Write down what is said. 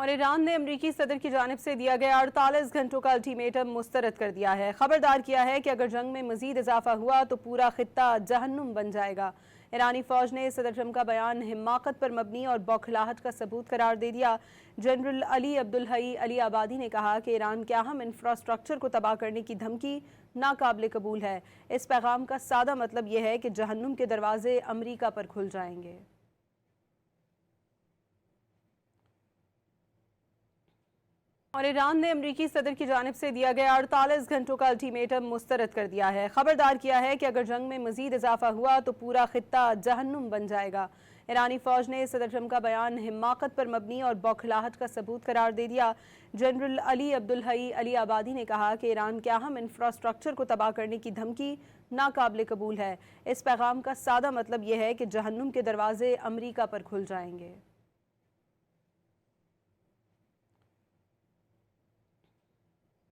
اور ایران نے امریکی صدر کی جانب سے دیا گیا 48 گھنٹوں کا الٹیمیٹم مسترد کر دیا ہے۔ خبردار کیا ہے کہ اگر جنگ میں مزید اضافہ ہوا تو پورا خطہ جہنم بن جائے گا۔ ایرانی فوج نے صدر ٹرمپ کا بیان حماقت پر مبنی اور بوکھلاہٹ کا ثبوت قرار دے دیا۔ جنرل علی عبدالحی علی آبادی نے کہا کہ ایران کے اہم انفراسٹرکچر کو تباہ کرنے کی دھمکی ناقابل قبول ہے۔ اس پیغام کا سادہ مطلب یہ ہے کہ جہنم کے دروازے امریکہ پر کھل جائیں گے۔ اور ایران نے امریکی صدر کی جانب سے دیا گیا 48 گھنٹوں کا الٹیمیٹم مسترد کر دیا ہے۔ خبردار کیا ہے کہ اگر جنگ میں مزید اضافہ ہوا تو پورا خطہ جہنم بن جائے گا۔ ایرانی فوج نے صدر ٹرمپ کا بیان حماقت پر مبنی اور بوکھلاہٹ کا ثبوت قرار دے دیا۔ جنرل علی عبدالحی علی آبادی نے کہا کہ ایران کے اہم انفراسٹرکچر کو تباہ کرنے کی دھمکی ناقابل قبول ہے۔ اس پیغام کا سادہ مطلب یہ ہے کہ جہنم کے دروازے امریکہ پر کھل جائیں گے۔